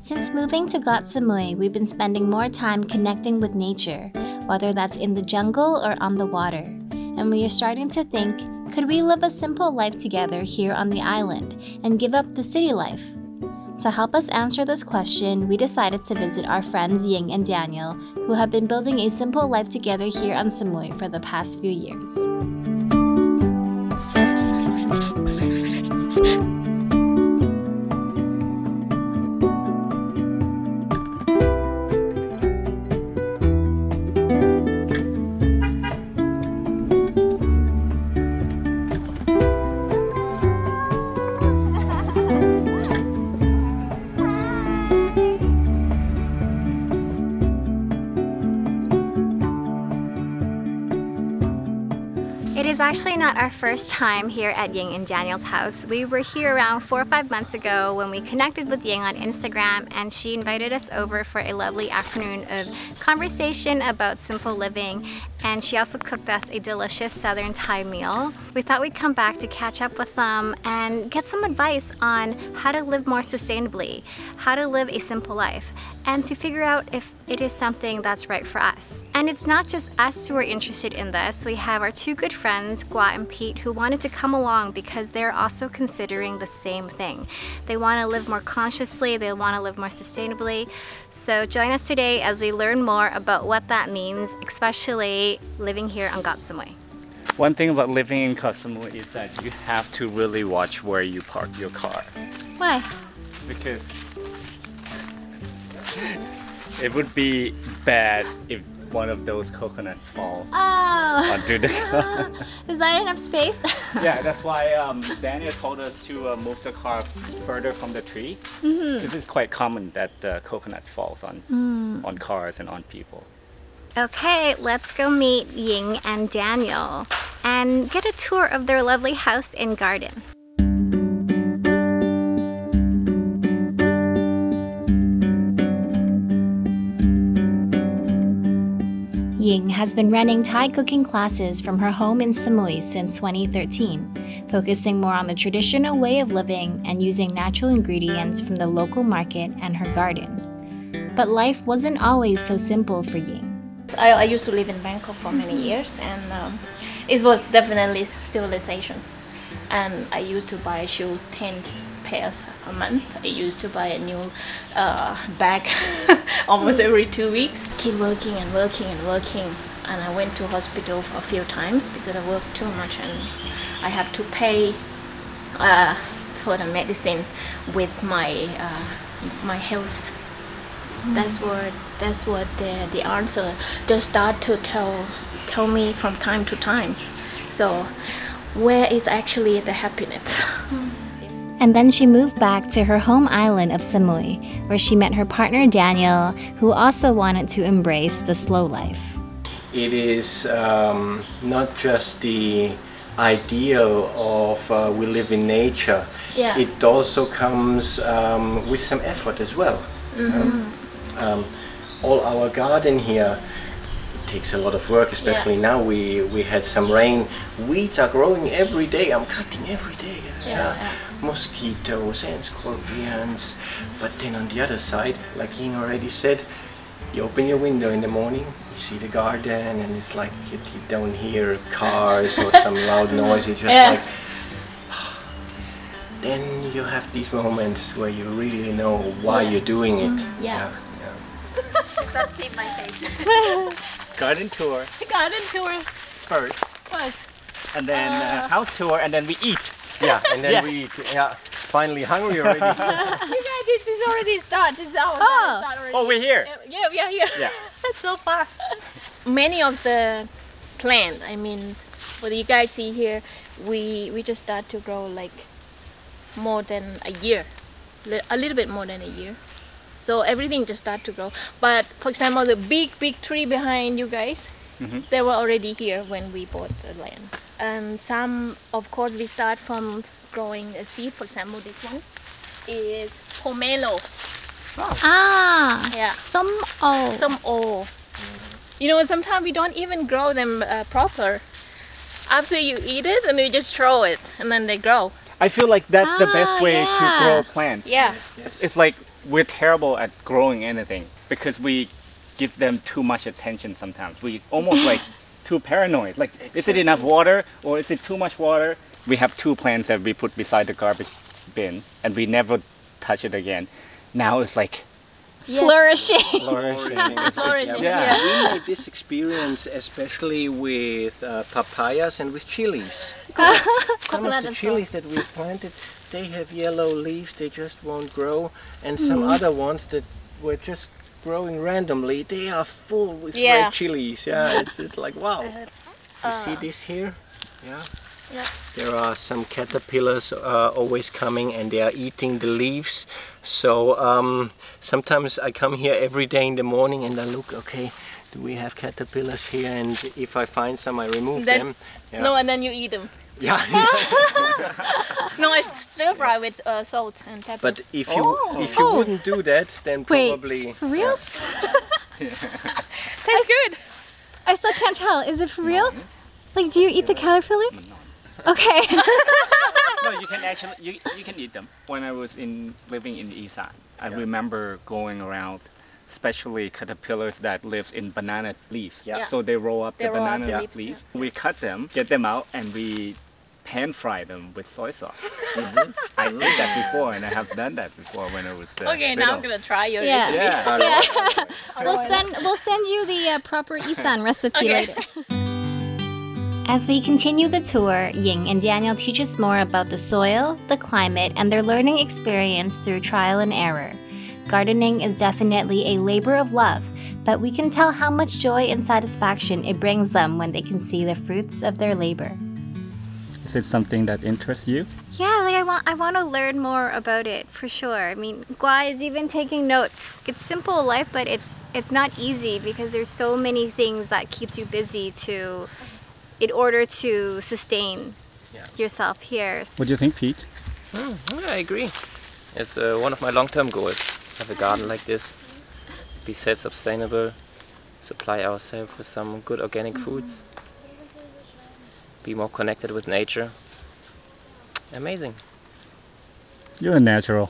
Since moving to Koh Samui, we've been spending more time connecting with nature, whether that's in the jungle or on the water. And we are starting to think, could we live a simple life together here on the island and give up the city life? To help us answer this question, we decided to visit our friends Ying and Daniel, who have been building a simple life together here on Samui for the past few years. It is actually not our first time here at Ying and Daniel's house. We were here around 4 or 5 months ago when we connected with Ying on Instagram, and she invited us over for a lovely afternoon of conversation about simple living, and she also cooked us a delicious southern Thai meal. We thought we'd come back to catch up with them and get some advice on how to live more sustainably, how to live a simple life, and to figure out if it is something that's right for us. And it's not just us who are interested in this. We have our two good friends, Gua and Pete, who wanted to come along because they're also considering the same thing. They want to live more consciously, they want to live more sustainably. So join us today as we learn more about what that means, especially living here on Koh Samui. One thing about living in Koh Samui is that you have to really watch where you park your car. Why? Because it would be bad if one of those coconuts fall onto the car. Is that enough space? Yeah, that's why Daniel told us to move the car further from the tree. This is quite common that the coconut falls on cars and on people. Okay, let's go meet Ying and Daniel and get a tour of their lovely house and garden. Ying has been running Thai cooking classes from her home in Samui since 2013, focusing more on the traditional way of living and using natural ingredients from the local market and her garden. But life wasn't always so simple for Ying. I used to live in Bangkok for many years, and it was definitely civilization. And I used to buy shoes 10 pairs a month. I used to buy a new bag almost every 2 weeks. Keep working and working and working, and I went to hospital a few times because I worked too much and I have to pay for the medicine with my my health. That's what the answer just start to tell me from time to time. So where is actually the happiness? And then she moved back to her home island of Samui, where she met her partner Daniel, who also wanted to embrace the slow life. It is not just the ideal of we live in nature. Yeah. It also comes with some effort as well. All our garden here, it takes a lot of work, especially now we had some rain. Weeds are growing every day. I'm cutting every day. Mosquitoes and scorpions. But then on the other side, like Ying already said, you open your window in the morning, you see the garden, and it's like you don't hear cars or some loud noise. It's just like, then you have these moments where you really know why you're doing it. Stop seeing my face. Garden tour Garden tour first, and then house tour, and then we eat. Yeah, and then we eat. Yeah, finally hungry already. You guys, this is already start. This is our start already. Oh, we're here. Yeah, we are here. Yeah. That's so far. Many of the plant, I mean, what you guys see here, we just start to grow like more than a year, a little bit more than a year. So everything just start to grow. But for example, the big tree behind you guys, they were already here when we bought the land. And some, of course, we start from growing a seed. For example, this one is pomelo. Yeah. Some You know, sometimes we don't even grow them proper. After you eat it, and you just throw it, and then they grow. I feel like that's the best way to grow plants. Yeah. It's like we're terrible at growing anything because we give them too much attention sometimes. We almost like too paranoid. Like, is it enough water or is it too much water? We have 2 plants that we put beside the garbage bin and we never touch it again. Now it's like flourishing. Flourishing. Yeah, we made this experience especially with papayas and with chilies. Some of the chilies that we planted, they have yellow leaves, they just won't grow, and some other ones that were just growing randomly, they are full with red chilies. Yeah, it's like, wow. You see this here? Yeah. Yep. There are some caterpillars always coming and they are eating the leaves. So sometimes I come here every day in the morning and I look, okay, do we have caterpillars here? And if I find some, I remove them. Yeah. No, and then you eat them. Yeah. No, it's stir fry with salt and pepper. But if you wouldn't do that, then probably... Wait, for real? Tastes good. I still can't tell. Is it for real? Like, do you eat the caterpillar? No. Okay. No, you can actually you can eat them. When I was living in Isan, I remember going around, especially caterpillars that live in banana leaves. Yeah. So they roll up the roll up banana the leaves, leaf. We cut them, get them out, and we pan fry them with soy sauce. I did that before, and I have done that before when I was Okay, now I'm gonna try your Yeah. recipe. Yeah. We'll send you the proper Isan recipe later. As we continue the tour, Ying and Daniel teach us more about the soil, the climate, and their learning experience through trial and error. Gardening is definitely a labor of love, but we can tell how much joy and satisfaction it brings them when they can see the fruits of their labor. Is it something that interests you? Yeah, like I want to learn more about it for sure. I mean, Gua is even taking notes. It's simple life, but it's not easy because there's so many things that keeps you busy in order to sustain yourself here. What do you think, Pete? I agree. It's one of my long-term goals. Have a garden like this, be self-sustainable, supply ourselves with some good organic foods, be more connected with nature. Amazing. You're a natural.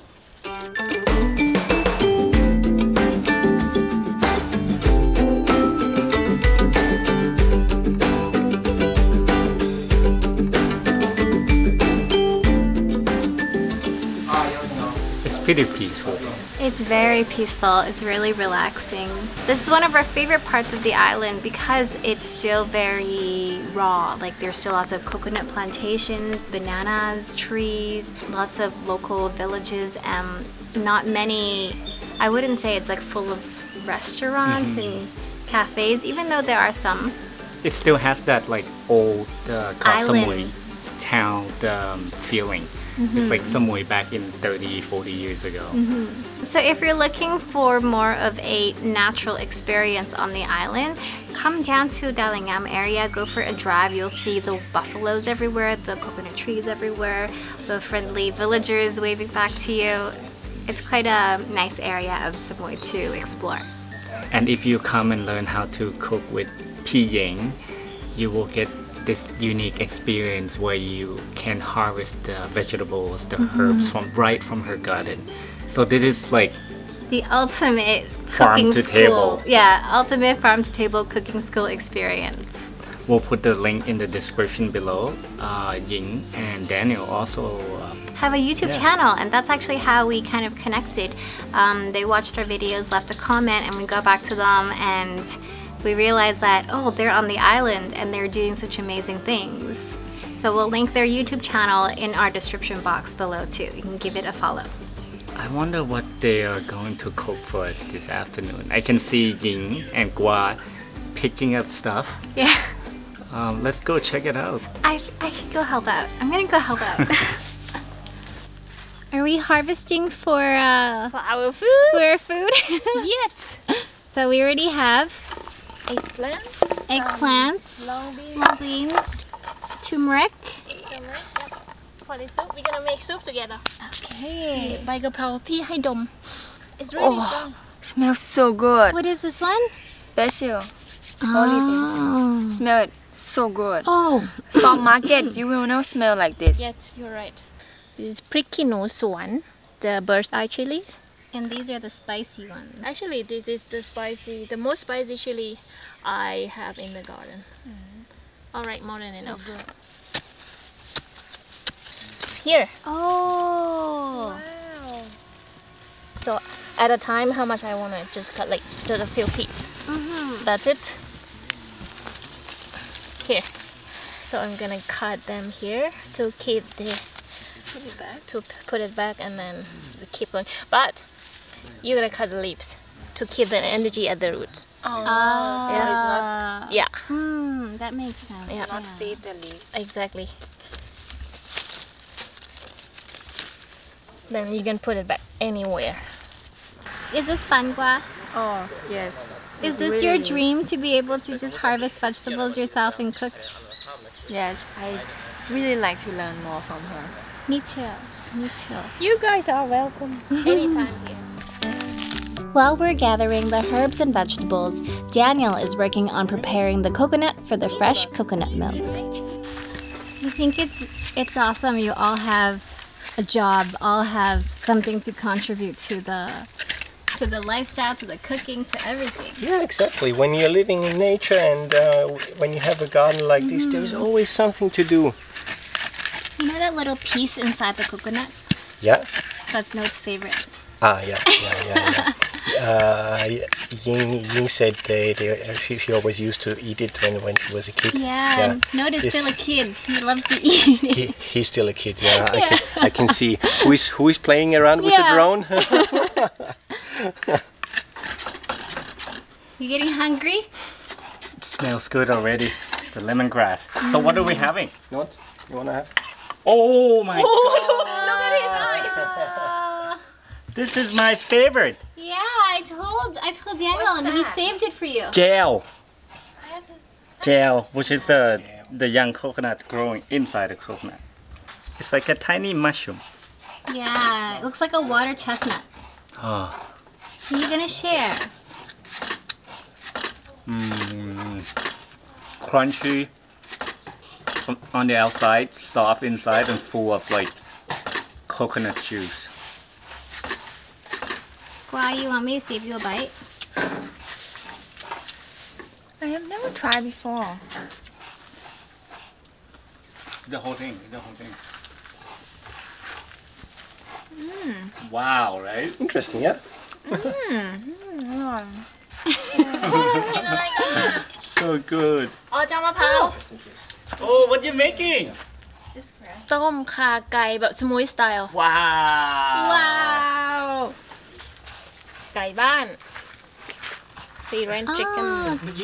Pretty peaceful. It's very peaceful. It's really relaxing. This is one of our favorite parts of the island because it's still very raw. Like there's still lots of coconut plantations, bananas, trees, lots of local villages, and not many, I wouldn't say it's like full of restaurants and cafes, even though there are some. It still has that like old Koh Samui town feeling. It's like Samui back in 30, 40 years ago. So if you're looking for more of a natural experience on the island, come down to Dalingam area, go for a drive. You'll see the buffaloes everywhere, the coconut trees everywhere, the friendly villagers waving back to you. It's quite a nice area of Samui to explore. And if you come and learn how to cook with Ying, you will get this unique experience where you can harvest the vegetables, the herbs right from her garden. So this is like the ultimate farm cooking to school. table. Yeah, ultimate farm to table cooking school experience. We'll put the link in the description below. Ying and Daniel also have a YouTube channel, and that's actually how we kind of connected. They watched our videos, left a comment, and we got back to them, and we realized that, oh, they're on the island and they're doing such amazing things. So we'll link their YouTube channel in our description box below too. You can give it a follow. I wonder what they are going to cook for us this afternoon. I can see Ying and Gua picking up stuff. Yeah. Let's go check it out. I should go help out. I'm gonna go help out. Are we harvesting for our food? For our food? Yes. So we already have eggplants, Long beans. long beans, turmeric. For the soup, we're gonna make soup together. Okay. ใบกะเพราพี่ให้ดม It's really strong. Smells so good. What is this one? Basil. Oh. Smell it so good. Oh. From market, you will not smell like this. Yes, you're right. This is พริกขี้หนูสวน the bird's eye chilies. And these are the spicy ones. Actually, this is the most spicy chili I have in the garden. All right, more than enough. good. Here. Oh. Wow. So at a time, how much I want to just cut, like just a few pieces. That's it. Here. So I'm gonna cut them here to keep the put it back and then keep going. But you're gonna cut the leaves to keep the energy at the root. Oh. So it's not, yeah. That makes sense. Yeah. Not feed the leaf. Exactly. Then you can put it back anywhere. Is this fun, Gua? Oh, yes. Is this your dream to be able to just harvest vegetables yourself and cook? Yes, I really like to learn more from her. Me too. Me too. You guys are welcome anytime here. While we're gathering the herbs and vegetables, Daniel is working on preparing the coconut for the fresh coconut milk. I think it's awesome. You all have a job, all have something to contribute to the lifestyle, to the cooking, to everything. Yeah, exactly. When you're living in nature and when you have a garden like this, there's always something to do. You know that little piece inside the coconut? Yeah. That's Note's favorite. Ah, yeah. Ying said she always used to eat it when she was a kid. Yeah. Note is still a kid. He loves to eat it. He's still a kid. Yeah, I can see who is playing around with the drone. You getting hungry? It smells good already. The lemongrass. So what are we having? Not? You wanna have? Oh my god! Look at his eyes. This is my favorite. Yeah, I told Daniel and he saved it for you. Gel. Gel, which is the young coconut growing inside the coconut. It's like a tiny mushroom. Yeah, it looks like a water chestnut. Oh. So you're gonna share. Crunchy on the outside, soft inside, and full of like coconut juice. Why you want me to save you a bite? I have never tried before. The whole thing. Wow, right? Interesting, yeah. So good. Oh, Oh, what you making? ต้มข่าไก่แบบสมุยสไตล์ Wow. Wow ไก่บ้าน free range chicken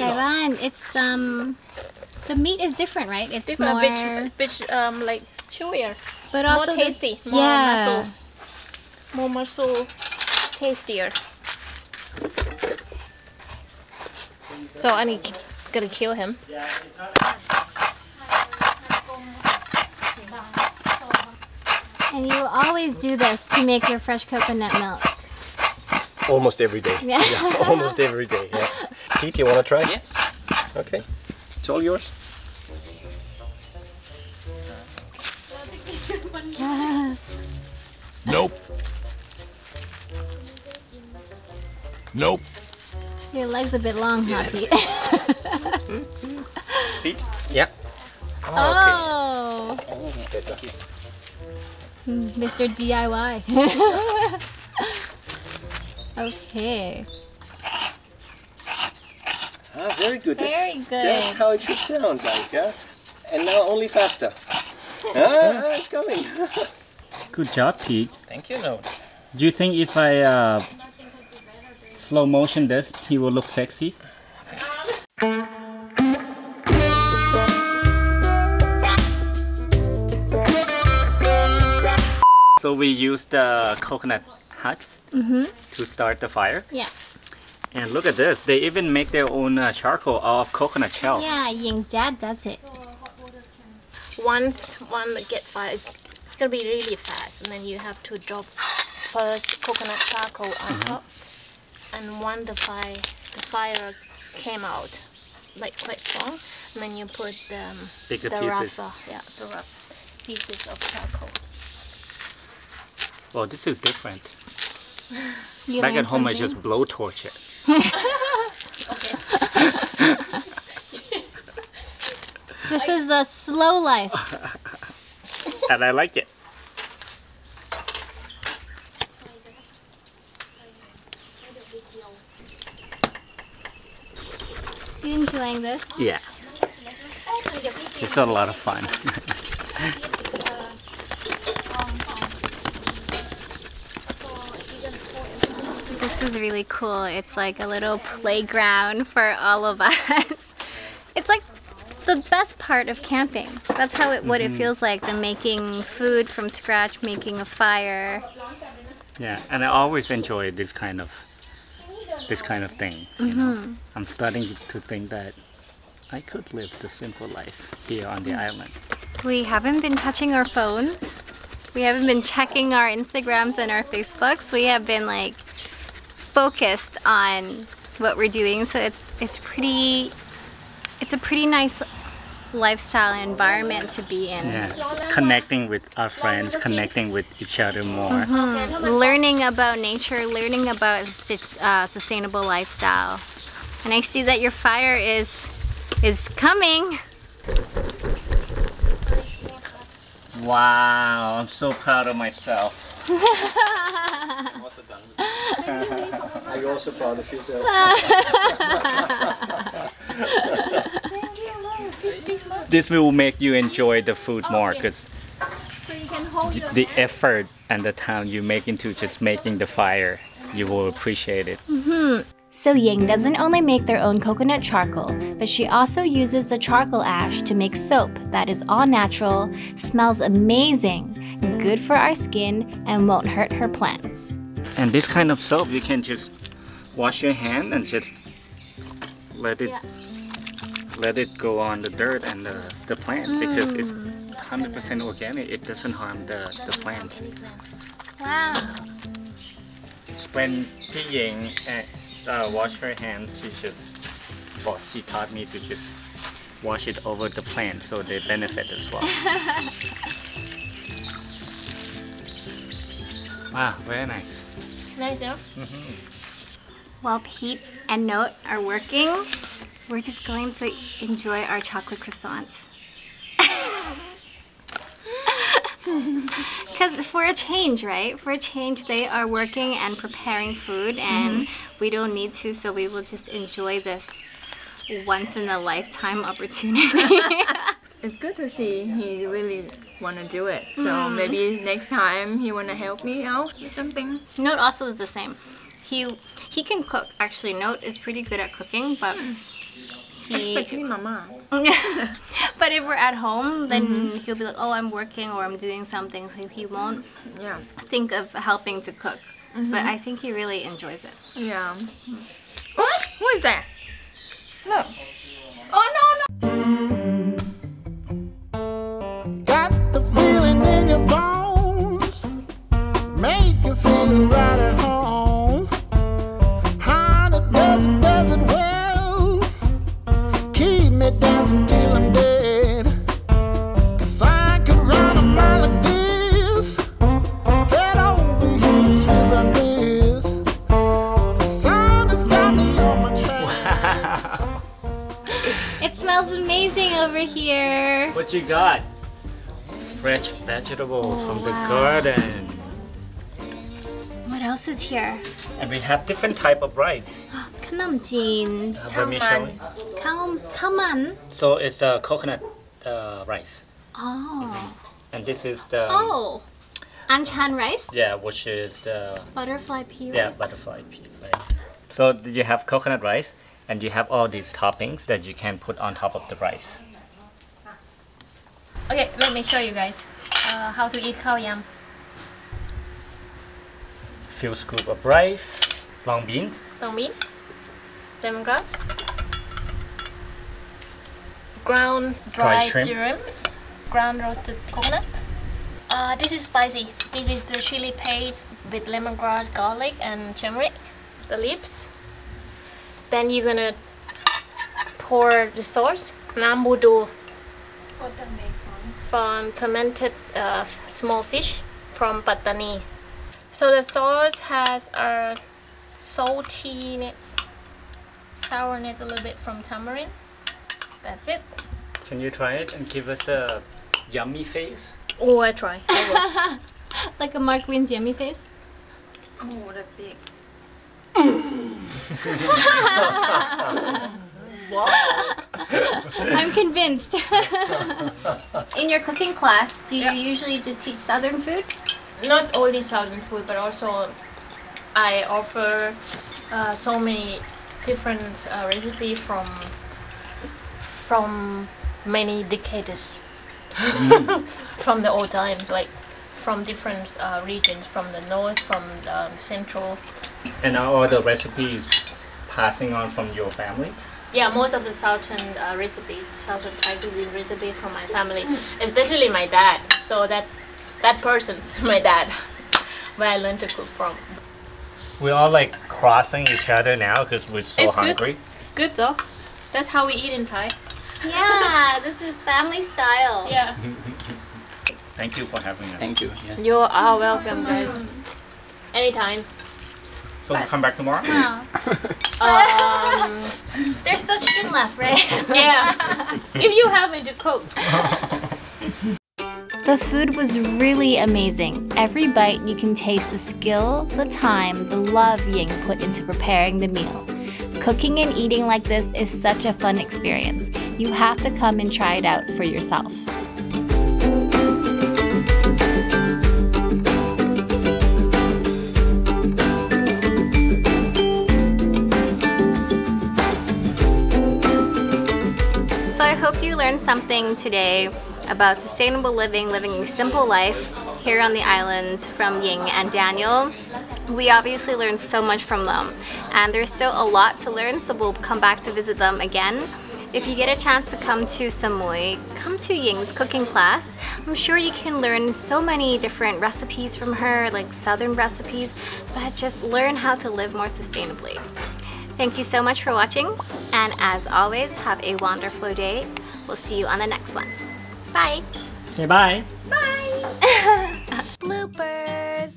Taiwan, it's the meat is different, right? It's different more, which like chewier, but more also tasty, more muscle, tastier. So I need gonna kill him. And you always do this to make your fresh coconut milk. Almost every day. Yeah. Almost every day. Yeah. Pete, you wanna try? Yes. Okay. It's all yours. Nope. Nope. Your leg's a bit long, huh, Pete? Pete? Yeah. Oh, Thank you. Mr. DIY. Okay. Ah, very good. Very good. That's how it should sound like, yeah? And now only faster. It's coming. Good job, Pete. Thank you, Note. Do you think if I slow motion this, he will look sexy? So we used coconut huts to start the fire. Yeah. And look at this, they even make their own charcoal out of coconut shells. Yeah, Ying's dad does it. Once one get fire, it's gonna be really fast, and then you have to drop first coconut charcoal on top, and when the fire came out like quite strong, and then you put Bigger the pieces. rough pieces of charcoal. Well, this is different. Back at home, I just blowtorch it. This is the slow life. And I like it. You enjoying this? Yeah. It's a lot of fun. This is really cool. It's like a little playground for all of us. It's like the best part of camping. That's how what it feels like, the making food from scratch, making a fire. Yeah, and I always enjoy this kind of thing. You know? I'm starting to think that I could live the simple life here on the island. We haven't been touching our phones. We haven't been checking our Instagrams and our Facebooks. We have been like focused on what we're doing. So it's a pretty nice lifestyle and environment to be in. Yeah, connecting with our friends, connecting with each other more. Learning about nature, learning about sustainable lifestyle. And I see that your fire is coming. Wow, I'm so proud of myself. Are you also proud of yourself? This will make you enjoy the food more because the effort and the time you make into just making the fire, you will appreciate it. So Ying doesn't only make their own coconut charcoal, but she also uses the charcoal ash to make soap that is all natural, smells amazing, good for our skin, and won't hurt her plants. And this kind of soap, you can just wash your hand and just let it go on the dirt and the plant because it's 100% organic. It doesn't harm the plant. Wow. When Ying wash her hands, she taught me to just wash it over the plant so they benefit as well. Wow, very nice. Nice, no? While Pete and Note are working, we're just going to enjoy our chocolate croissants. Because for a change, right? For a change, they are working and preparing food and we don't need to, so we will just enjoy this once in a lifetime opportunity. It's good to see he really want to do it. So maybe next time he want to help me out with something. Note also is the same. He can cook. Actually, Note is pretty good at cooking, but Especially Mama. but if we're at home, then he'll be like, oh, I'm working or I'm doing something, so he won't think of helping to cook. But I think he really enjoys it. Yeah. What? What is that? Look. Oh, no. Got the feeling in your bones, make you feel right at home. Honey, does it well, keep me dancing till I'm dead. 'Cause I could run a mile like this, head over heels, feels like this. The sun has got me on my track. It smells amazing over here. What you got? Fresh vegetables from the garden. What else is here? And we have different type of rice. Khamnam Let me show you. Khaman. So it's a coconut rice. Oh. And this is the Anchan rice? yeah, which is the Butterfly pea yeah, rice? butterfly pea rice. So you have coconut rice and you have all these toppings that you can put on top of the rice. Okay, let me show you guys how to eat khao yam. Few scoop of rice, long beans, Long beans, lemongrass, ground Dry dry shrimp. shrimps, ground roasted coconut. This is spicy. This is the chili paste with lemongrass, garlic, and turmeric. The leaves. Then you're gonna pour the sauce. Nam budu. What the made from? From fermented small fish from Pattani. So the sauce has a saltiness, sourness a little bit from tamarind. That's it. Can you try it and give us a yummy face? Oh, I try. I Like a Mark Wien's yummy face? Oh, that's big. I'm convinced. In your cooking class, do you usually just teach Southern food? Not only Southern food, but also I offer so many different recipes from many decades. From the old time, like from different regions, from the north, from the central. And are all the recipes passing on from your family? Yeah, most of the Southern recipes, Southern Thai cuisine recipe from my family, especially my dad. So that person, my dad, where I learned to cook from. We're all like crossing each other now because we're so It's good. hungry. Good though. That's how we eat in Thai. Yeah, this is family style. Yeah. Thank you for having us. Thank you. Yes. You are welcome, guys. Anytime. So we'll come back tomorrow? There's still chicken left, right? Yeah. If you have it to cook. The food was really amazing. Every bite you can taste the skill, the time, the love Ying put into preparing the meal. Cooking and eating like this is such a fun experience. You have to come and try it out for yourself. So I hope you learned something today about sustainable living, living a simple life here on the island from Ying and Daniel. We obviously learned so much from them, and there's still a lot to learn, so we'll come back to visit them again. If you get a chance to come to Samui, come to Ying's cooking class. I'm sure you can learn so many different recipes from her, like Southern recipes, but just learn how to live more sustainably. Thank you so much for watching, and as always, have a wonderful day. We'll see you on the next one. Bye! Say bye. Bloopers!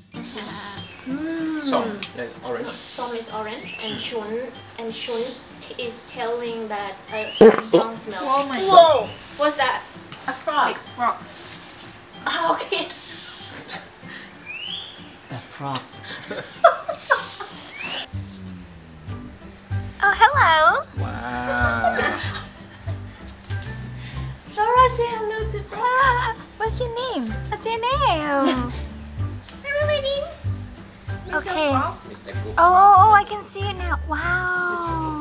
Song. Yes, orange. Some is orange, and shun is telling that a strong smell. Oh my Whoa! What's that? A frog. Frog. Oh, okay. Oh, hello! Wow. Flora, say hello to Flora. What's your name? What's your name? Remember my name? Okay. Mr. Cook. Oh, I can see it now. Wow.